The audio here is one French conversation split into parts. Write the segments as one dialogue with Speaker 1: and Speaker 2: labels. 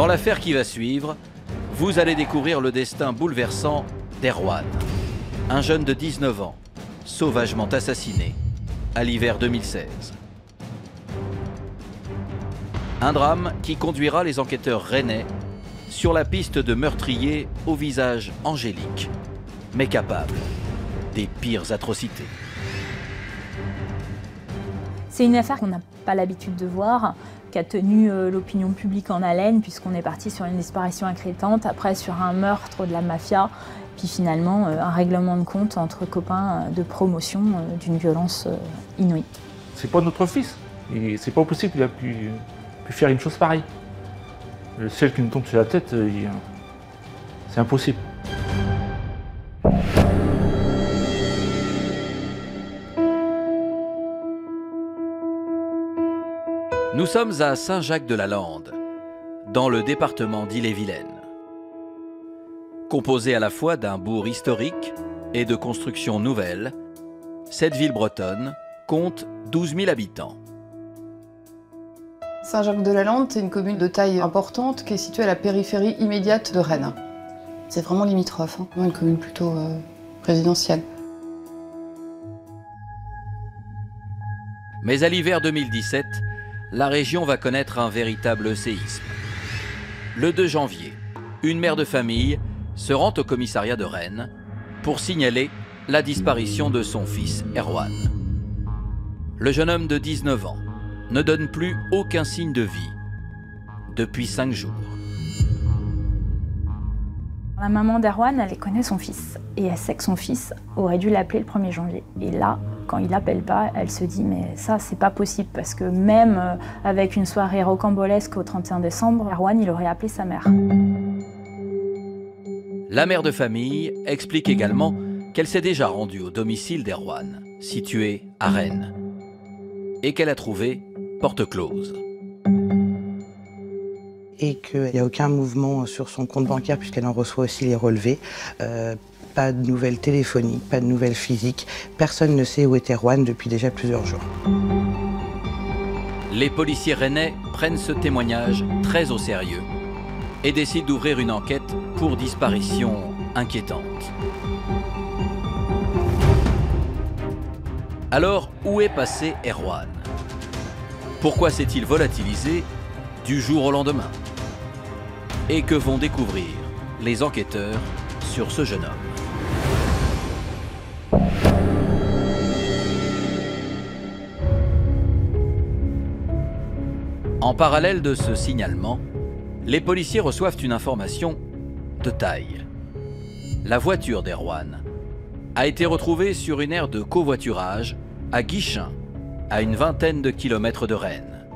Speaker 1: Dans l'affaire qui va suivre, vous allez découvrir le destin bouleversant d'Erwan, un jeune de 19 ans, sauvagement assassiné à l'hiver 2016. Un drame qui conduira les enquêteurs rennais sur la piste de meurtriers au visage angélique, mais capable des pires atrocités.
Speaker 2: C'est une affaire qu'on n'a pas l'habitude de voir, qui a tenu l'opinion publique en haleine, puisqu'on est parti sur une disparition inquiétante, après sur un meurtre de la mafia, puis finalement un règlement de compte entre copains de promotion d'une violence inouïe.
Speaker 3: C'est pas notre fils, et c'est pas possible qu'il a pu faire une chose pareille. Le ciel qui nous tombe sur la tête, c'est impossible.
Speaker 1: Nous sommes à Saint-Jacques-de-la-Lande, dans le département d'Ille-et-Vilaine. Composée à la fois d'un bourg historique et de constructions nouvelles, cette ville bretonne compte 12 000 habitants.
Speaker 4: Saint-Jacques-de-la-Lande, c'est une commune de taille importante qui est située à la périphérie immédiate de Rennes. C'est vraiment limitrophe, hein. Une commune plutôt résidentielle.
Speaker 1: Mais à l'hiver 2017, la région va connaître un véritable séisme. Le 2 janvier, une mère de famille se rend au commissariat de Rennes pour signaler la disparition de son fils Erwan. Le jeune homme de 19 ans ne donne plus aucun signe de vie depuis 5 jours.
Speaker 2: La maman d'Erwan, elle connaît son fils et elle sait que son fils aurait dû l'appeler le 1er janvier. Et là, quand il l'appelle pas, elle se dit mais ça c'est pas possible parce que même avec une soirée rocambolesque au 31 décembre, Erwan il aurait appelé sa mère.
Speaker 1: La mère de famille explique également qu'elle s'est déjà rendue au domicile d'Erwan, situé à Rennes, et qu'elle a trouvé porte close.
Speaker 5: Et qu'il n'y a aucun mouvement sur son compte bancaire puisqu'elle en reçoit aussi les relevés. Pas de nouvelles téléphoniques, pas de nouvelles physiques. Personne ne sait où est Erwan depuis déjà plusieurs jours.
Speaker 1: Les policiers rennais prennent ce témoignage très au sérieux et décident d'ouvrir une enquête pour disparition inquiétante. Alors, où est passé Erwan? Pourquoi s'est-il volatilisé du jour au lendemain? Et que vont découvrir les enquêteurs sur ce jeune homme? En parallèle de ce signalement, les policiers reçoivent une information de taille. La voiture d'Erwan a été retrouvée sur une aire de covoiturage à Guichen, à une vingtaine de kilomètres de Rennes.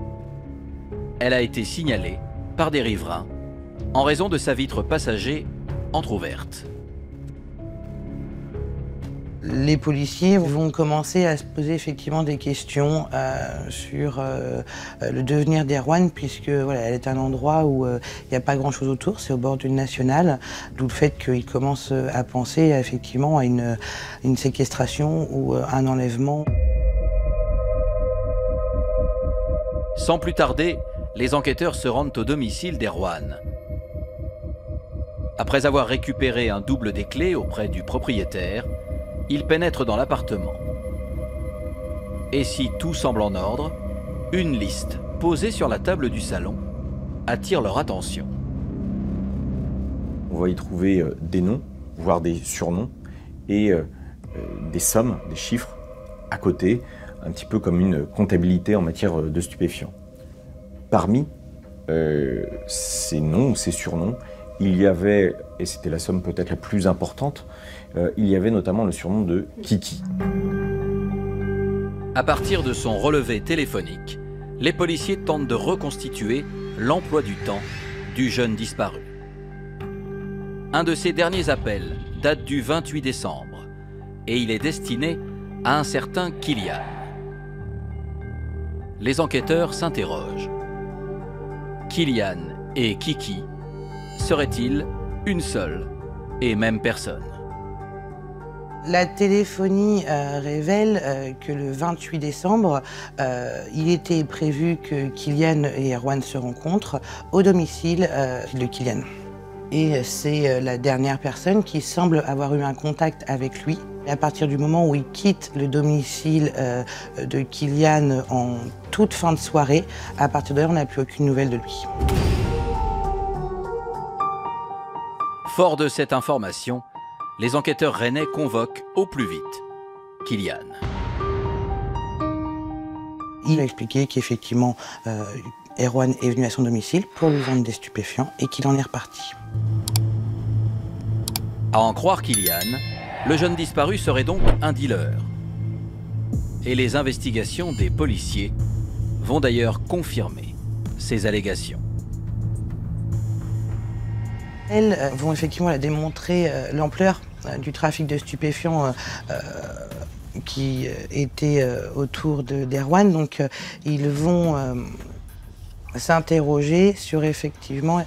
Speaker 1: Elle a été signalée par des riverains en raison de sa vitre passager entrouverte.
Speaker 5: Les policiers vont commencer à se poser effectivement des questions sur le devenir d'Erwan, puisque voilà, elle est un endroit où il n'y a pas grand-chose autour, c'est au bord d'une nationale, d'où le fait qu'ils commencent à penser effectivement à une séquestration ou un enlèvement.
Speaker 1: Sans plus tarder, les enquêteurs se rendent au domicile d'Erwan. Après avoir récupéré un double des clés auprès du propriétaire, ils pénètrent dans l'appartement. Et si tout semble en ordre, une liste posée sur la table du salon attire leur attention.
Speaker 6: On va y trouver des noms, voire des surnoms, et des sommes, des chiffres à côté, un petit peu comme une comptabilité en matière de stupéfiants. Parmi ces noms ou ces surnoms, il y avait, et c'était la somme peut-être la plus importante, il y avait notamment le surnom de Kiki.
Speaker 1: À partir de son relevé téléphonique, les policiers tentent de reconstituer l'emploi du temps du jeune disparu. Un de ses derniers appels date du 28 décembre et il est destiné à un certain Kylian. Les enquêteurs s'interrogent. Kylian et Kiki seraient-ils une seule et même personne?
Speaker 5: La téléphonie révèle que le 28 décembre, il était prévu que Kylian et Erwan se rencontrent au domicile de Kylian. Et c'est la dernière personne qui semble avoir eu un contact avec lui. Et à partir du moment où il quitte le domicile de Kylian en toute fin de soirée, à partir de là, on n'a plus aucune nouvelle de lui.
Speaker 1: Fort de cette information, les enquêteurs rennais convoquent au plus vite Kylian.
Speaker 5: Il a expliqué qu'effectivement, Erwan est venu à son domicile pour lui vendre des stupéfiants et qu'il en est reparti.
Speaker 1: À en croire Kylian, le jeune disparu serait donc un dealer. Et les investigations des policiers vont d'ailleurs confirmer ces allégations.
Speaker 5: Elles vont effectivement démontrer l'ampleur du trafic de stupéfiants qui était autour d'Erwan. Donc ils vont s'interroger sur effectivement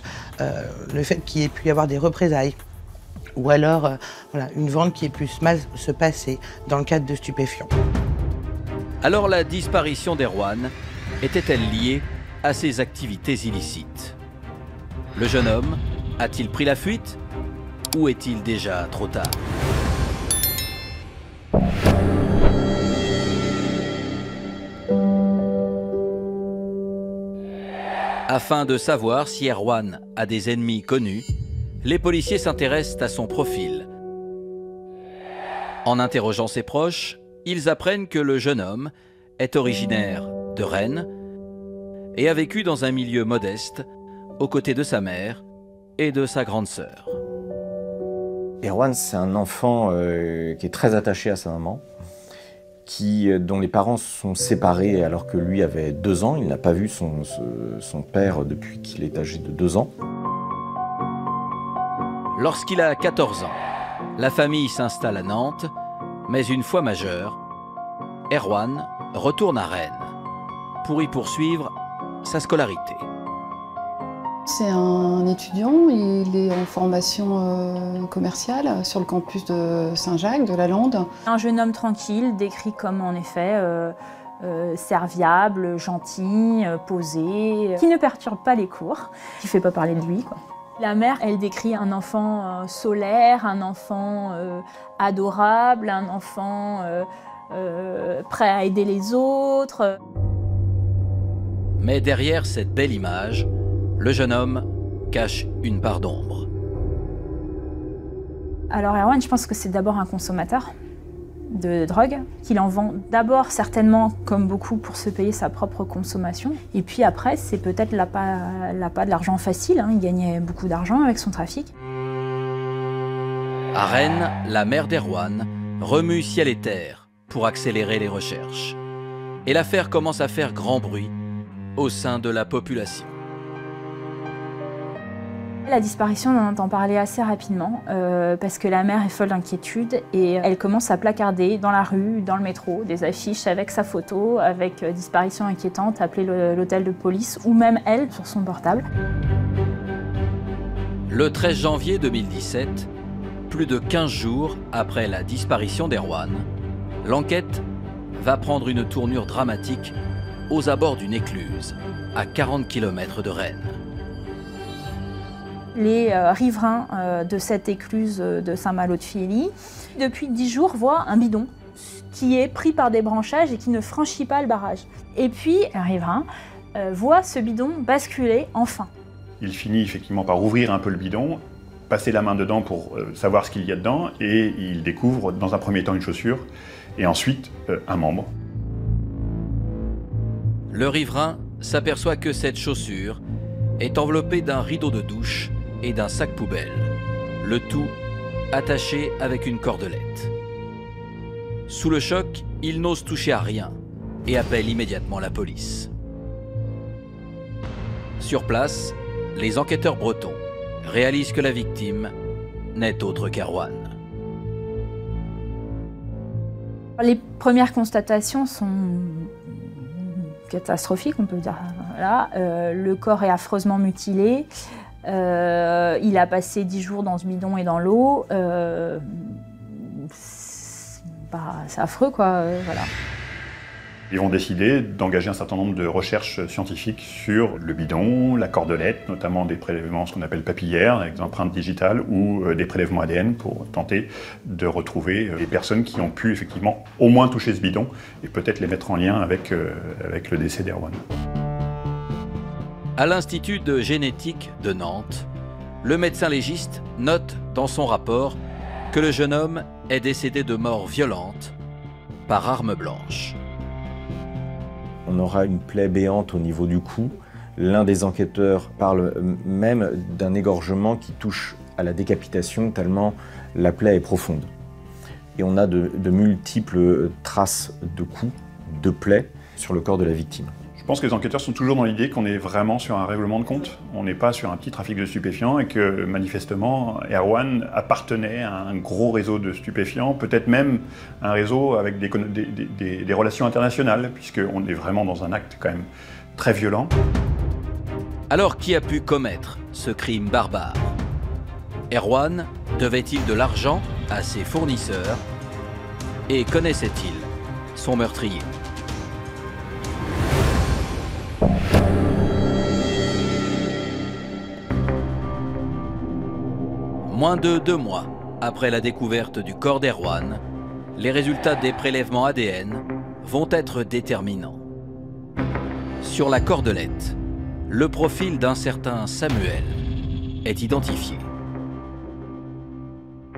Speaker 5: le fait qu'il y ait pu y avoir des représailles ou alors voilà, une vente qui ait pu mal se passer dans le cadre de stupéfiants.
Speaker 1: Alors la disparition d'Erwan était-elle liée à ses activités illicites? Le jeune homme a-t-il pris la fuite ou est-il déjà trop tard? Afin de savoir si Erwan a des ennemis connus, les policiers s'intéressent à son profil. En interrogeant ses proches, ils apprennent que le jeune homme est originaire de Rennes et a vécu dans un milieu modeste aux côtés de sa mère et de sa grande sœur.
Speaker 6: Erwan, c'est un enfant qui est très attaché à sa maman, dont les parents sont séparés alors que lui avait 2 ans. Il n'a pas vu son père depuis qu'il est âgé de 2 ans.
Speaker 1: Lorsqu'il a 14 ans, la famille s'installe à Nantes, mais une fois majeur, Erwan retourne à Rennes pour y poursuivre sa scolarité.
Speaker 4: C'est un étudiant, il est en formation commerciale sur le campus de Saint-Jacques, de la Lande.
Speaker 2: Un jeune homme tranquille, décrit comme en effet serviable, gentil, posé, qui ne perturbe pas les cours, qui ne fait pas parler de lui, quoi. La mère, elle décrit un enfant solaire, un enfant adorable, un enfant prêt à aider les autres.
Speaker 1: Mais derrière cette belle image, le jeune homme cache une part d'ombre.
Speaker 2: Alors Erwan, je pense que c'est d'abord un consommateur de drogue, qu'il en vend d'abord certainement, comme beaucoup, pour se payer sa propre consommation. Et puis après, c'est peut-être l'appât de l'argent facile, hein. Il gagnait beaucoup d'argent avec son trafic.
Speaker 1: À Rennes, la mère d'Erwan remue ciel et terre pour accélérer les recherches. Et l'affaire commence à faire grand bruit au sein de la population.
Speaker 2: La disparition, on en entend parler assez rapidement parce que la mère est folle d'inquiétude et elle commence à placarder dans la rue, dans le métro, des affiches avec sa photo, avec disparition inquiétante, appeler l'hôtel de police ou même elle sur son portable.
Speaker 1: Le 13 janvier 2017, plus de 15 jours après la disparition d'Erwan, l'enquête va prendre une tournure dramatique aux abords d'une écluse, à 40 km de Rennes.
Speaker 2: Les riverains de cette écluse de Saint-Malo-de-Filly, depuis 10 jours, voient un bidon qui est pris par des branchages et qui ne franchit pas le barrage. Et puis, un riverain voit ce bidon basculer enfin.
Speaker 7: Il finit effectivement par ouvrir un peu le bidon, passer la main dedans pour savoir ce qu'il y a dedans, et il découvre dans un premier temps une chaussure, et ensuite un membre.
Speaker 1: Le riverain s'aperçoit que cette chaussure est enveloppée d'un rideau de douche et d'un sac poubelle, le tout attaché avec une cordelette. Sous le choc, il n'ose toucher à rien et appelle immédiatement la police. Sur place, les enquêteurs bretons réalisent que la victime n'est autre qu'Erwan.
Speaker 2: Les premières constatations sont catastrophique, on peut dire. Voilà. Le corps est affreusement mutilé. Il a passé 10 jours dans ce bidon et dans l'eau. c'est affreux, quoi, voilà.
Speaker 7: Ils vont décider d'engager un certain nombre de recherches scientifiques sur le bidon, la cordelette, notamment des prélèvements, ce qu'on appelle papillaires, avec des empreintes digitales, ou des prélèvements ADN pour tenter de retrouver les personnes qui ont pu effectivement au moins toucher ce bidon et peut-être les mettre en lien avec le décès d'Erwan.
Speaker 1: À l'Institut de génétique de Nantes, le médecin légiste note dans son rapport que le jeune homme est décédé de mort violente par arme blanche.
Speaker 6: On aura une plaie béante au niveau du cou. L'un des enquêteurs parle même d'un égorgement qui touche à la décapitation tellement la plaie est profonde. Et on a de multiples traces de coups, de plaies sur le corps de la victime.
Speaker 7: Je pense que les enquêteurs sont toujours dans l'idée qu'on est vraiment sur un règlement de compte. On n'est pas sur un petit trafic de stupéfiants et que manifestement Erwan appartenait à un gros réseau de stupéfiants, peut-être même un réseau avec des relations internationales, puisqu'on est vraiment dans un acte quand même très violent.
Speaker 1: Alors qui a pu commettre ce crime barbare? Erwan devait-il de l'argent à ses fournisseurs? Et connaissait-il son meurtrier? Moins de 2 mois après la découverte du corps d'Erwan, les résultats des prélèvements ADN vont être déterminants. Sur la cordelette, le profil d'un certain Samuel est identifié.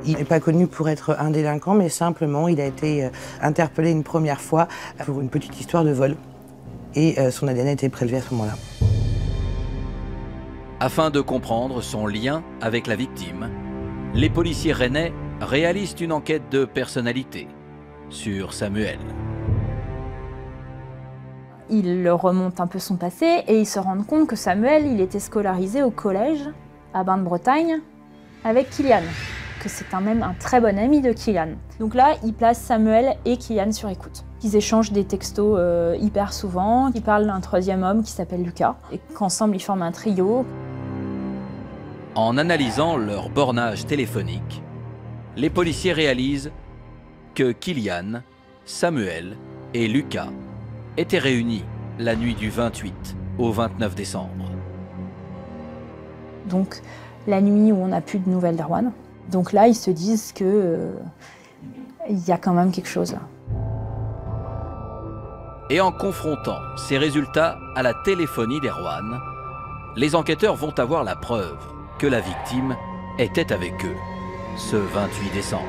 Speaker 5: Il n'est pas connu pour être un délinquant, mais simplement il a été interpellé une première fois pour une petite histoire de vol. Et son ADN a été prélevé à ce moment-là.
Speaker 1: Afin de comprendre son lien avec la victime, les policiers rennais réalisent une enquête de personnalité sur Samuel.
Speaker 2: Ils remontent un peu son passé et ils se rendent compte que Samuel, il était scolarisé au collège à Bain-de-Bretagne avec Kylian, que c'est même un très bon ami de Kylian. Donc là, ils placent Samuel et Kylian sur écoute. Ils échangent des textos hyper souvent, ils parlent d'un troisième homme qui s'appelle Lucas, et qu'ensemble ils forment un trio.
Speaker 1: En analysant leur bornage téléphonique, les policiers réalisent que Kylian, Samuel et Lucas étaient réunis la nuit du 28 au 29 décembre.
Speaker 2: Donc la nuit où on n'a plus de nouvelles d'Erwan. Donc là, ils se disent que il y a quand même quelque chose là.
Speaker 1: Et en confrontant ces résultats à la téléphonie d'Erwan, les enquêteurs vont avoir la preuve que la victime était avec eux ce 28 décembre.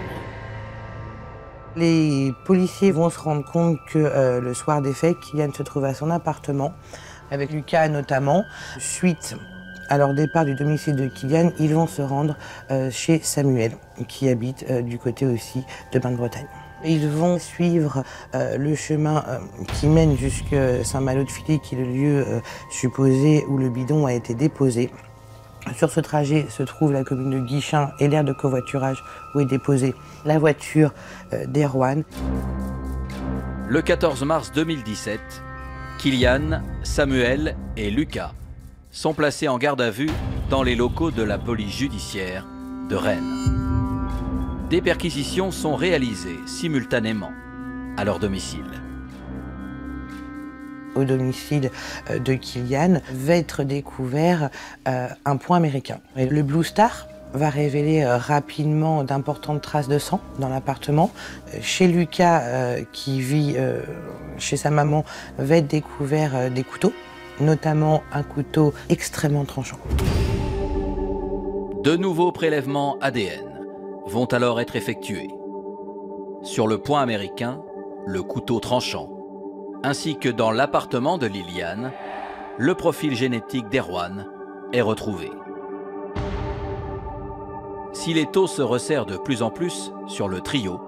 Speaker 5: Les policiers vont se rendre compte que le soir des faits, Kylian se trouve à son appartement, avec Lucas notamment. Suite à leur départ du domicile de Kylian, ils vont se rendre chez Samuel, qui habite du côté aussi de Bain-de-Bretagne. Ils vont suivre le chemin qui mène jusqu'à Saint-Malo-de-Filly, qui est le lieu supposé où le bidon a été déposé. Sur ce trajet se trouve la commune de Guichin et l'aire de covoiturage où est déposée la voiture d'Erwan.
Speaker 1: Le 14 mars 2017, Kylian, Samuel et Lucas sont placés en garde à vue dans les locaux de la police judiciaire de Rennes. Des perquisitions sont réalisées simultanément à leur domicile.
Speaker 5: Au domicile de Kylian va être découvert un point américain. Et le Blue Star va révéler rapidement d'importantes traces de sang dans l'appartement. Chez Lucas, qui vit chez sa maman, va être découvert des couteaux, notamment un couteau extrêmement tranchant.
Speaker 1: De nouveaux prélèvements ADN vont alors être effectués. Sur le point américain, le couteau tranchant, ainsi que dans l'appartement de Liliane, le profil génétique d'Erwan est retrouvé. Si les taux se resserrent de plus en plus sur le trio,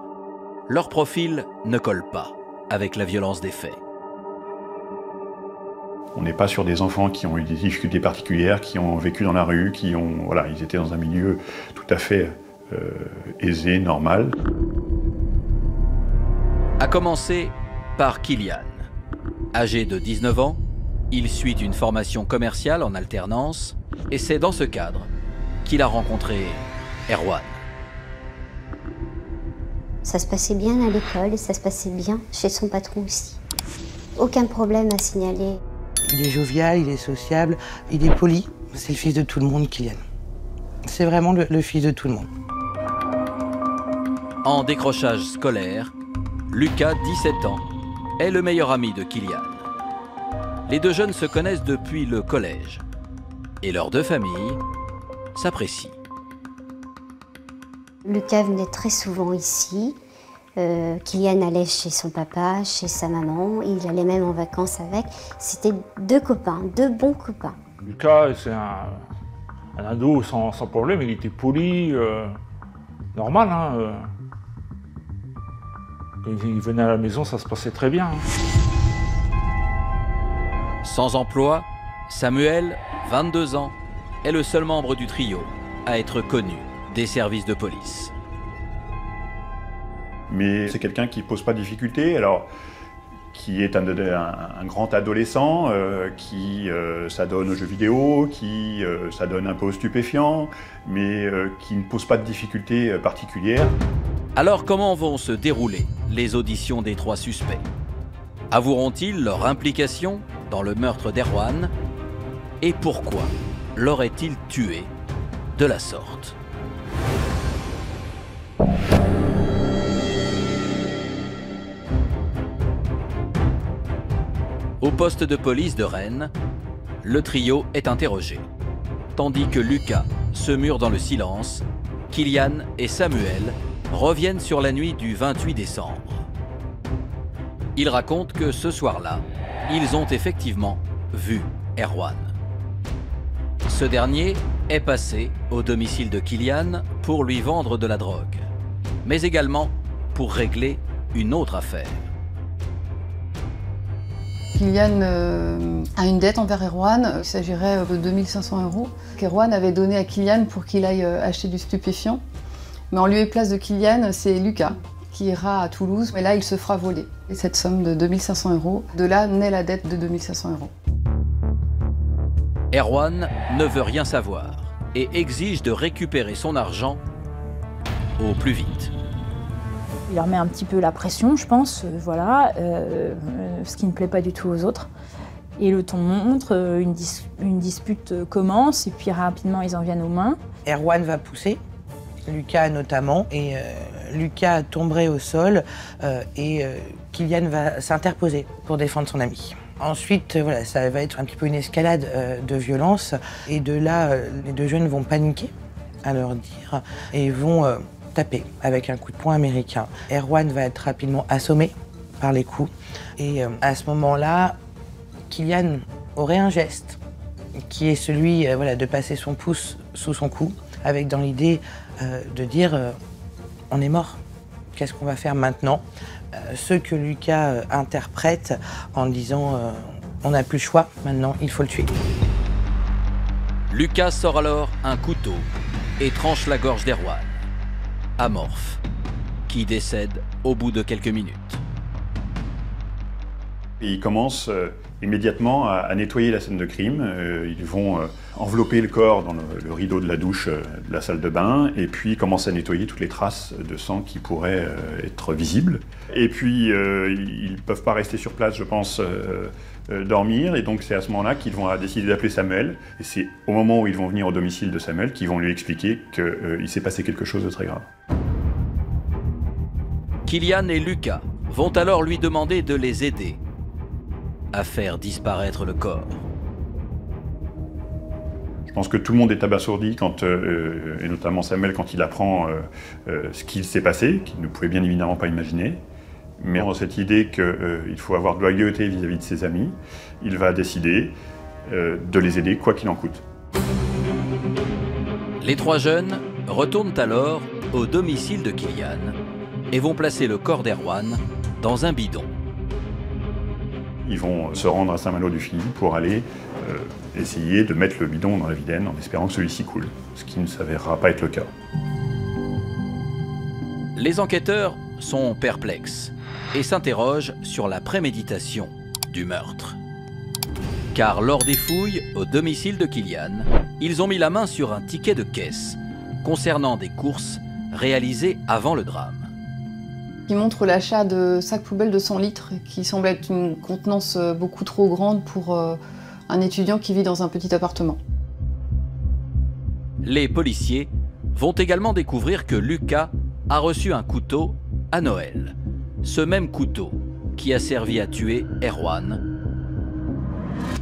Speaker 1: leur profil ne colle pas avec la violence des faits.
Speaker 7: On n'est pas sur des enfants qui ont eu des difficultés particulières, qui ont vécu dans la rue, ils étaient dans un milieu tout à fait aisé, normal.
Speaker 1: À commencer par Kylian. Âgé de 19 ans, il suit une formation commerciale en alternance et c'est dans ce cadre qu'il a rencontré Erwan.
Speaker 8: Ça se passait bien à l'école et ça se passait bien chez son patron aussi. Aucun problème à signaler.
Speaker 5: Il est jovial, il est sociable, il est poli. C'est le fils de tout le monde, Kylian. C'est vraiment le fils de tout le monde.
Speaker 1: En décrochage scolaire, Lucas, 17 ans, est le meilleur ami de Kylian. Les deux jeunes se connaissent depuis le collège et leurs deux familles s'apprécient.
Speaker 8: Lucas venait très souvent ici. Kylian allait chez son papa, chez sa maman. Il allait même en vacances avec. C'était deux copains, deux bons copains.
Speaker 3: Lucas, c'est un ado sans problème. Il était poli, normal. Hein, Quand il venait à la maison, ça se passait très bien.
Speaker 1: Sans emploi, Samuel, 22 ans, est le seul membre du trio à être connu des services de police.
Speaker 7: Mais c'est quelqu'un qui ne pose pas de difficulté, alors qui est un grand adolescent, qui s'adonne aux jeux vidéo, qui s'adonne un peu aux stupéfiants, mais qui ne pose pas de difficultés particulières.
Speaker 1: Alors comment vont se dérouler les auditions des trois suspects? Avoueront-ils leur implication dans le meurtre d'Erwan? Et pourquoi l'auraient-ils tué de la sorte? Au poste de police de Rennes, le trio est interrogé. Tandis que Lucas se mure dans le silence, Kylian et Samuel reviennent sur la nuit du 28 décembre. Ils racontent que ce soir-là, ils ont effectivement vu Erwan. Ce dernier est passé au domicile de Kylian pour lui vendre de la drogue, mais également pour régler une autre affaire.
Speaker 4: Kylian a une dette envers Erwan, il s'agirait de 2500 € qu'Erwan avait donné à Kylian pour qu'il aille acheter du stupéfiant. Mais en lieu et place de Kylian, c'est Lucas qui ira à Toulouse, et là il se fera voler. Et cette somme de 2500 €, de là naît la dette de 2500 €.
Speaker 1: Erwan ne veut rien savoir et exige de récupérer son argent au plus vite.
Speaker 2: Il leur met un petit peu la pression, je pense, voilà, ce qui ne plaît pas du tout aux autres. Et le ton monte, une dispute commence, et puis rapidement ils en viennent aux mains.
Speaker 5: Erwan va pousser, Lucas notamment, et Lucas tomberait au sol, et Kylian va s'interposer pour défendre son ami. Ensuite, voilà, ça va être un petit peu une escalade de violence, et de là, les deux jeunes vont paniquer, à leur dire, et vont taper avec un coup de poing américain. Erwan va être rapidement assommé par les coups, et à ce moment-là, Kylian aurait un geste qui est celui voilà, de passer son pouce sous son cou, avec dans l'idée de dire on est mort, qu'est-ce qu'on va faire maintenant? Ce que Lucas interprète en disant on n'a plus le choix, maintenant il faut le tuer.
Speaker 1: Lucas sort alors un couteau et tranche la gorge d'Erwan, amorphe, qui décède au bout de quelques minutes.
Speaker 7: Et ils commencent immédiatement à nettoyer la scène de crime. Ils vont envelopper le corps dans le rideau de la douche de la salle de bain et puis commencent à nettoyer toutes les traces de sang qui pourraient être visibles. Et puis ils ne peuvent pas rester sur place, je pense, dormir. Et donc c'est à ce moment-là qu'ils vont décider d'appeler Samuel. Et c'est au moment où ils vont venir au domicile de Samuel qu'ils vont lui expliquer qu'il s'est passé quelque chose de très grave.
Speaker 1: Kylian et Lucas vont alors lui demander de les aider à faire disparaître le corps.
Speaker 7: Je pense que tout le monde est abasourdi, et notamment Samuel, quand il apprend ce qu'il s'est passé, qu'il ne pouvait bien évidemment pas imaginer. Mais dans cette idée qu'il faut avoir de loyauté vis-à-vis de ses amis, il va décider de les aider quoi qu'il en coûte.
Speaker 1: Les trois jeunes retournent alors au domicile de Kylian et vont placer le corps d'Erwan dans un bidon.
Speaker 7: Ils vont se rendre à Saint-Malo-du-Fil pour aller essayer de mettre le bidon dans la Vilaine en espérant que celui-ci coule, ce qui ne s'avérera pas être le cas.
Speaker 1: Les enquêteurs sont perplexes et s'interrogent sur la préméditation du meurtre. Car lors des fouilles au domicile de Kylian, ils ont mis la main sur un ticket de caisse concernant des courses réalisées avant le drame.
Speaker 4: qui montre l'achat de sacs poubelles de 100 litres, qui semble être une contenance beaucoup trop grande pour un étudiant qui vit dans un petit appartement.
Speaker 1: Les policiers vont également découvrir que Lucas a reçu un couteau à Noël. Ce même couteau qui a servi à tuer Erwan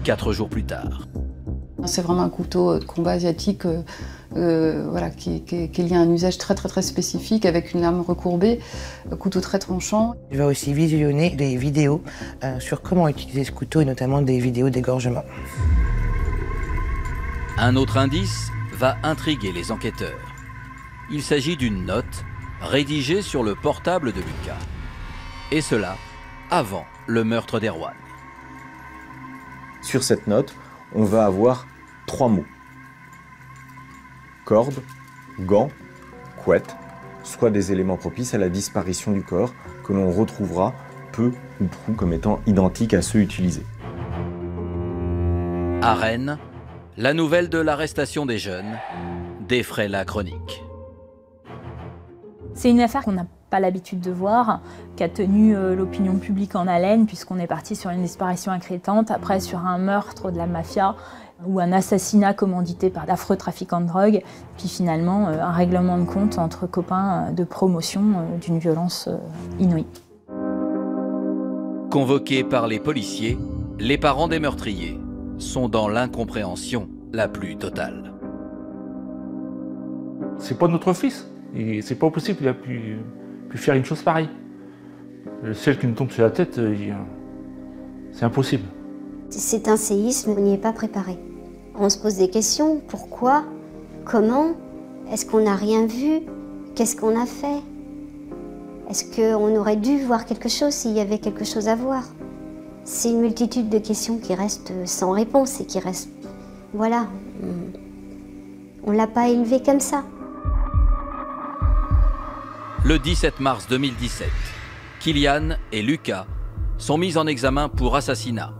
Speaker 1: 4 jours plus tard.
Speaker 4: C'est vraiment un couteau de combat asiatique voilà, qui est lié à un usage très spécifique avec une lame recourbée, un couteau très tranchant.
Speaker 5: Il va aussi visionner des vidéos sur comment utiliser ce couteau et notamment des vidéos d'égorgement.
Speaker 1: Un autre indice va intriguer les enquêteurs. Il s'agit d'une note rédigée sur le portable de Lucas. Et cela avant le meurtre d'Erwan.
Speaker 6: Sur cette note, on va avoir 3 mots. Corde, gants, couette, soit des éléments propices à la disparition du corps que l'on retrouvera peu ou prou comme étant identiques à ceux utilisés.
Speaker 1: À Rennes, la nouvelle de l'arrestation des jeunes défraie la chronique.
Speaker 2: C'est une affaire qu'on n'a pas l'habitude de voir, qui a tenu l'opinion publique en haleine, puisqu'on est parti sur une disparition inquiétante, après sur un meurtre de la mafia ou un assassinat commandité par d'affreux trafiquants de drogue, puis finalement un règlement de compte entre copains de promotion d'une violence inouïe.
Speaker 1: Convoqués par les policiers, les parents des meurtriers sont dans l'incompréhension la plus totale.
Speaker 3: C'est pas notre fils. Et c'est pas possible qu'il a pu faire une chose pareille. Le ciel qui nous tombe sur la tête, c'est impossible.
Speaker 8: C'est un séisme, on n'y est pas préparé. On se pose des questions, pourquoi, comment, est-ce qu'on n'a rien vu, qu'est-ce qu'on a fait? Est-ce qu'on aurait dû voir quelque chose s'il y avait quelque chose à voir? C'est une multitude de questions qui restent sans réponse et qui restent... Voilà, on ne l'a pas élevé comme ça.
Speaker 1: Le 17 mars 2017, Kylian et Lucas sont mis en examen pour assassinat.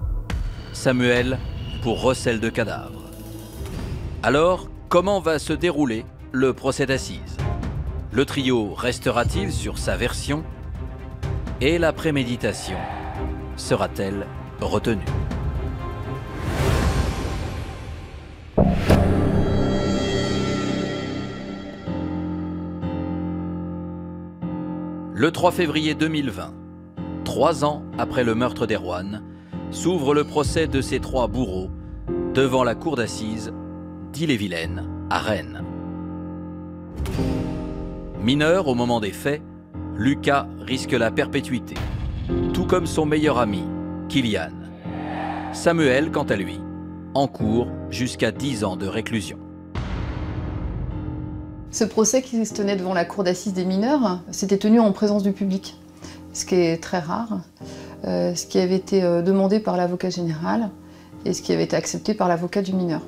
Speaker 1: Samuel pour recel de cadavres. Alors, comment va se dérouler le procès d'assises? Le trio restera-t-il sur sa version? Et la préméditation sera-t-elle retenue? Le 3 février 2020, 3 ans après le meurtre d'Erwan, s'ouvre le procès de ces 3 bourreaux devant la cour d'assises d'Ille-et-Vilaine à Rennes. Mineur au moment des faits, Lucas risque la perpétuité, tout comme son meilleur ami, Kylian. Samuel, quant à lui, encourt jusqu'à 10 ans de réclusion.
Speaker 4: Ce procès qui se tenait devant la cour d'assises des mineurs s'était tenu en présence du public, ce qui est très rare, ce qui avait été demandé par l'avocat général et ce qui avait été accepté par l'avocat du mineur.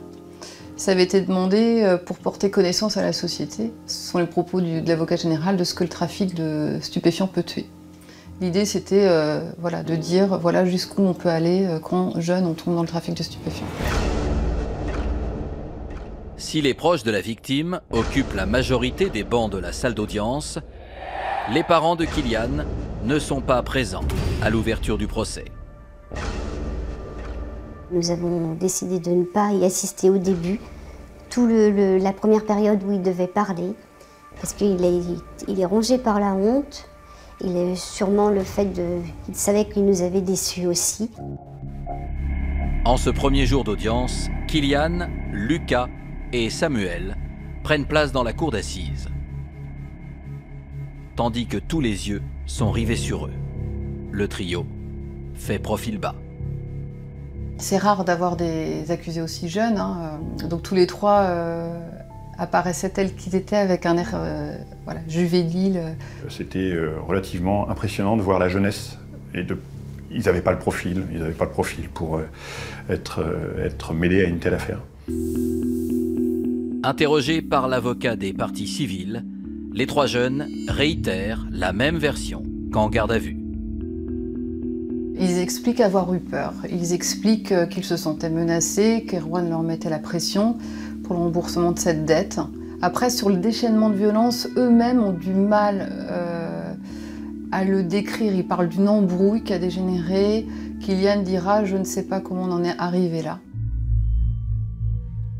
Speaker 4: Ça avait été demandé pour porter connaissance à la société. Ce sont les propos de l'avocat général de ce que le trafic de stupéfiants peut tuer. L'idée c'était voilà, de dire voilà jusqu'où on peut aller quand jeune on tombe dans le trafic de stupéfiants.
Speaker 1: Si les proches de la victime occupent la majorité des bancs de la salle d'audience, les parents de Kylian ne sont pas présents à l'ouverture du procès.
Speaker 8: Nous avons décidé de ne pas y assister au début, la première période où il devait parler, parce qu'il est rongé par la honte, il est sûrement le fait qu'il savait qu'il nous avait déçus aussi.
Speaker 1: En ce premier jour d'audience, Kylian, Lucas et Samuel prennent place dans la cour d'assises, tandis que tous les yeux sont rivés sur eux. Le trio fait profil bas.
Speaker 4: C'est rare d'avoir des accusés aussi jeunes, hein. Donc tous les 3 apparaissaient tels qu'ils étaient avec un air voilà, juvénile.
Speaker 7: C'était relativement impressionnant de voir la jeunesse. Ils n'avaient pas le profil, pour être mêlés à une telle affaire.
Speaker 1: Interrogés par l'avocat des parties civiles, les 3 jeunes réitèrent la même version qu'en garde à vue.
Speaker 4: Ils expliquent avoir eu peur, ils expliquent qu'ils se sentaient menacés, qu'Erwan leur mettait la pression pour le remboursement de cette dette. Après, sur le déchaînement de violence, eux-mêmes ont du mal à le décrire. Il parle d'une embrouille qui a dégénéré. Kylian dira « je ne sais pas comment on en est arrivé là ».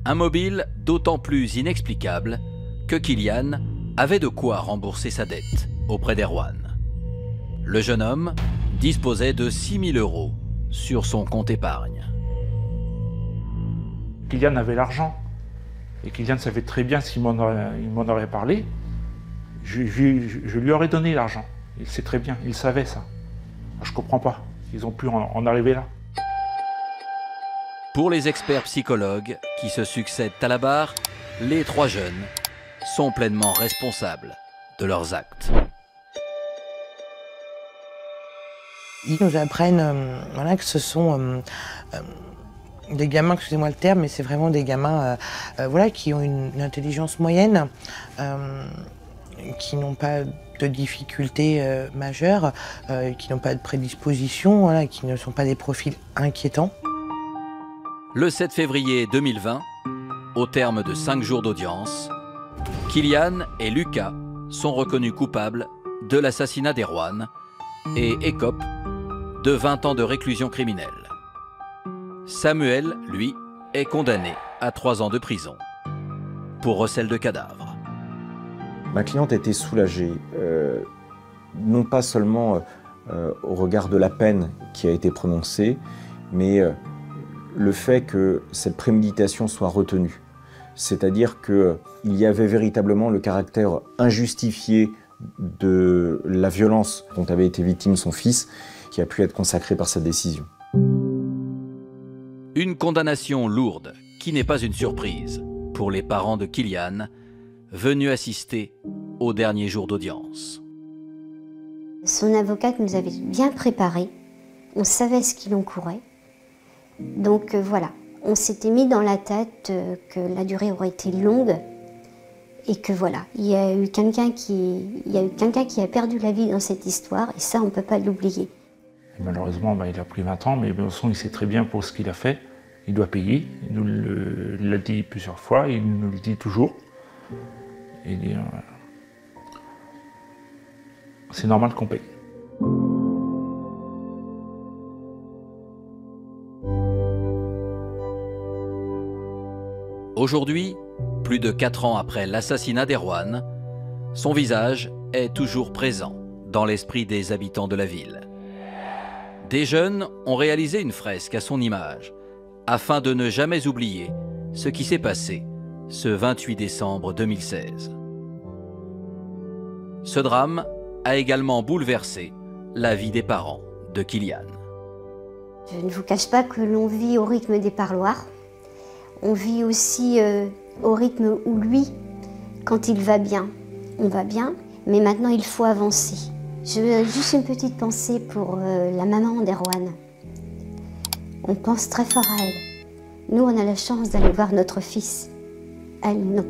Speaker 1: Un mobile d'autant plus inexplicable que Kylian avait de quoi rembourser sa dette auprès d'Erwan. Le jeune homme disposait de 6 000 € sur son compte épargne.
Speaker 3: Kylian avait l'argent. Et Kylian savait très bien s'il m'en aurait parlé. Je lui aurais donné l'argent. Il sait très bien, il savait ça. Je comprends pas. Ils ont pu en arriver là.
Speaker 1: Pour les experts psychologues qui se succèdent à la barre, les 3 jeunes sont pleinement responsables de leurs actes.
Speaker 5: Ils nous apprennent voilà, que ce sont des gamins, excusez-moi le terme, mais c'est vraiment des gamins voilà, qui ont une intelligence moyenne, qui n'ont pas de difficultés majeures, qui n'ont pas de prédisposition, voilà, qui ne sont pas des profils inquiétants.
Speaker 1: Le 7 février 2020, au terme de 5 jours d'audience, Kylian et Lucas sont reconnus coupables de l'assassinat d'Erwan et écopent de 20 ans de réclusion criminelle. Samuel, lui, est condamné à 3 ans de prison pour recel de cadavres.
Speaker 6: Ma cliente était soulagée, non pas seulement au regard de la peine qui a été prononcée, mais le fait que cette préméditation soit retenue. C'est-à-dire qu'il y avait véritablement le caractère injustifié de la violence dont avait été victime son fils, qui a pu être consacré par cette décision.
Speaker 1: Une condamnation lourde qui n'est pas une surprise pour les parents de Kylian, venus assister au dernier jour d'audience.
Speaker 8: Son avocate nous avait bien préparé, on savait ce qu'il encourait. Donc voilà, on s'était mis dans la tête que la durée aurait été longue et que voilà, il y a eu quelqu'un qui a perdu la vie dans cette histoire et ça on ne peut pas l'oublier.
Speaker 3: Malheureusement, il a pris 20 ans, mais de toute façon, il sait très bien pour ce qu'il a fait. Il doit payer, il nous l'a dit plusieurs fois, il nous le dit toujours. C'est normal qu'on paye.
Speaker 1: Aujourd'hui, plus de 4 ans après l'assassinat d'Erwan, son visage est toujours présent dans l'esprit des habitants de la ville. Des jeunes ont réalisé une fresque à son image, afin de ne jamais oublier ce qui s'est passé ce 28 décembre 2016. Ce drame a également bouleversé la vie des parents de Kylian.
Speaker 8: Je ne vous cache pas que l'on vit au rythme des parloirs. On vit aussi au rythme où lui, quand il va bien, on va bien, mais maintenant il faut avancer. Juste une petite pensée pour la maman d'Erwan. On pense très fort à elle. Nous, on a la chance d'aller voir notre fils. Elle, non.